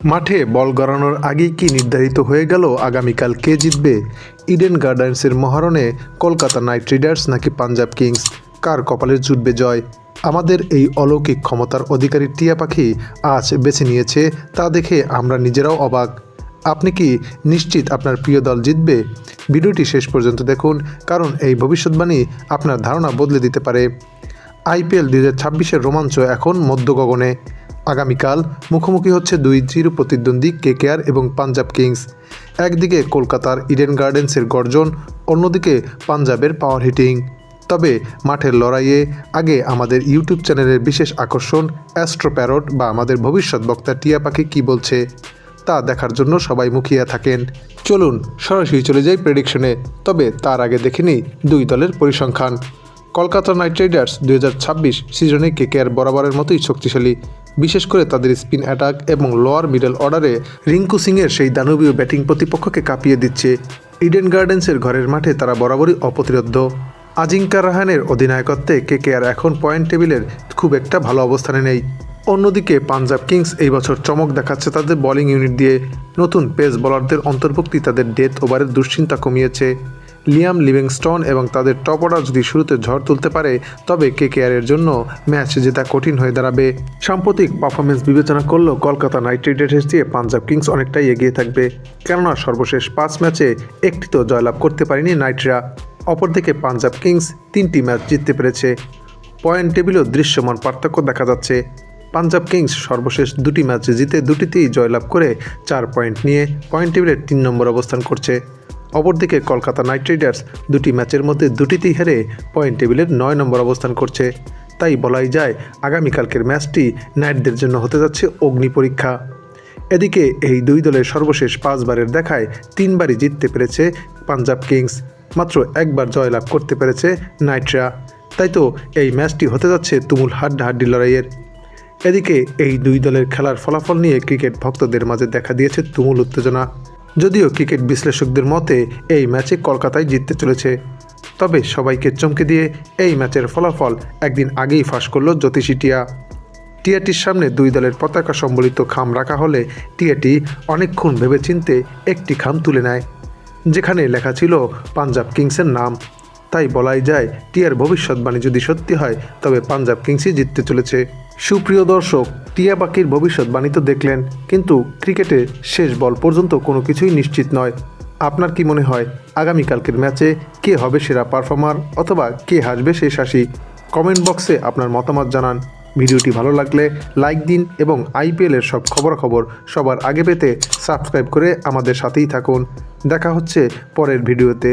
মাঠে বল গড়ানোর আগেই কি নির্ধারিত হয়ে গেল আগামীকাল কে জিতবে? ইডেন গার্ডেন্সের মহারণে কলকাতা নাইট রাইডার্স নাকি পাঞ্জাব কিংস? কার কপালে জুটবে জয়? আমাদের এই অলৌকিক ক্ষমতার অধিকারী টিয়া পাখি আজ বেছে নিয়েছে, তা দেখে আমরা নিজেরাও অবাক। আপনি কি নিশ্চিত আপনার প্রিয় দল জিতবে? ভিডিওটি শেষ পর্যন্ত দেখুন, কারণ এই ভবিষ্যৎবাণী আপনার ধারণা বদলে দিতে পারে। আইপিএল 2026-এর রোমাঞ্চ এখন মধ্য গগনে। আগামীকাল মুখোমুখি হচ্ছে দুই চির প্রতিদ্বন্দ্বী কেকেআর এবং পাঞ্জাব কিংস। একদিকে কলকাতার ইডেন গার্ডেন্সের গর্জন, অন্যদিকে পাঞ্জাবের পাওয়ার হিটিং। তবে মাঠের লড়াইয়ে আগে আমাদের ইউটিউব চ্যানেলের বিশেষ আকর্ষণ অ্যাস্ট্রো প্যারট বা আমাদের ভবিষ্যৎ বক্তা টিয়া পাখি কী বলছে তা দেখার জন্য সবাই মুখিয়ে থাকেন। চলুন সরাসরি চলে যাই প্রেডিকশনে। তবে তার আগে দেখে নিই দুই দলের পরিসংখ্যান। কলকাতা নাইট রাইডার্স 2026 সিজনে কেকেআর বরাবরের মতোই শক্তিশালী, বিশেষ করে তাদের স্পিন অ্যাটাক এবং লোয়ার মিডল অর্ডারে রিঙ্কু সিংয়ের সেই দানবীয় ব্যাটিং প্রতিপক্ষকে কাঁপিয়ে দিচ্ছে। ইডেন গার্ডেন্সের ঘরের মাঠে তারা বরাবরই অপ্রতিরোধ্য। আজিঙ্কা রাহানের অধিনায়কত্বে কেকেআর এখন পয়েন্ট টেবিলের খুব একটা ভালো অবস্থানে নেই। অন্যদিকে পাঞ্জাব কিংস এই বছর চমক দেখাচ্ছে তাদের বোলিং ইউনিট দিয়ে। নতুন পেস বোলারদের অন্তর্ভুক্তি তাদের ডেথ ওভারের দুশ্চিন্তা কমিয়েছে। লিয়াম লিভিংস্টন এবং তাদের টপ অর্ডার যদি শুরুতে ঝড় তুলতে পারে, তবে কেকেআরের জন্য ম্যাচ জেতা কঠিন হয়ে দাঁড়াবে। সাম্প্রতিক পারফরমেন্স বিবেচনা করলেও কলকাতা নাইট রাইডার্স দিয়ে পাঞ্জাব কিংস অনেকটাই এগিয়ে থাকবে, কেননা সর্বশেষ 5 ম্যাচে একটি তো জয়লাভ করতে পারেনি নাইটরা। অপরদিকে পাঞ্জাব কিংস 3টি ম্যাচ জিততে পেরেছে। পয়েন্ট টেবিলেও দৃশ্যমান পার্থক্য দেখা যাচ্ছে। পাঞ্জাব কিংস সর্বশেষ 2টি ম্যাচ জিতে 2টিতেই জয়লাভ করে 4 পয়েন্ট নিয়ে পয়েন্ট টেবিলের 3 নম্বর অবস্থান করছে। অপরদিকে কলকাতা নাইট রাইডার্স 2টি ম্যাচের মধ্যে 2টিতেই হেরে পয়েন্ট টেবিলের 9 নম্বর অবস্থান করছে। তাই বলাই যায় আগামীকালকের ম্যাচটি নাইটদের জন্য হতে যাচ্ছে অগ্নি পরীক্ষা। এদিকে এই দুই দলের সর্বশেষ 5 বারের দেখায় 3 বারই জিততে পেরেছে পাঞ্জাব কিংস, মাত্র একবার জয়লাভ করতে পেরেছে নাইটরা। তাই তো এই ম্যাচটি হতে যাচ্ছে তুমুল হাড্ডাহাড্ডি লড়াইয়ের। এদিকে এই দুই দলের খেলার ফলাফল নিয়ে ক্রিকেট ভক্তদের মাঝে দেখা দিয়েছে তুমুল উত্তেজনা। যদিও ক্রিকেট বিশ্লেষকদের মতে এই ম্যাচে কলকাতায় জিততে চলেছে, তবে সবাইকে চমকে দিয়ে এই ম্যাচের ফলাফল একদিন আগেই ফাঁস করল জ্যোতিষী টিয়া। টিয়াটির সামনে দুই দলের পতাকা সম্বলিত খাম রাখা হলে টিয়াটি অনেকক্ষণ ভেবেচিন্তে একটি খাম তুলে নেয়, যেখানে লেখা ছিল পাঞ্জাব কিংসের নাম। তাই বলাই যায় টিয়ার ভবিষ্যৎবাণী যদি সত্যি হয়, তবে পাঞ্জাব কিংসই জিততে চলেছে। সুপ্রিয় দর্শক, টিয়া পাখির ভবিষ্যৎবাণী তো দেখলেন, কিন্তু ক্রিকেটে শেষ বল পর্যন্ত কোনো কিছুই নিশ্চিত নয়। আপনার কি মনে হয় আগামীকালকের ম্যাচে কে হবে সেরা পারফর্মার, অথবা কে হাসবে শেষ হাসি? কমেন্ট বক্সে আপনার মতামত জানান। ভিডিওটি ভালো লাগলে লাইক দিন এবং আইপিএলের সব খবরাখবর সবার আগে পেতে সাবস্ক্রাইব করে আমাদের সাথেই থাকুন। দেখা হচ্ছে পরের ভিডিওতে।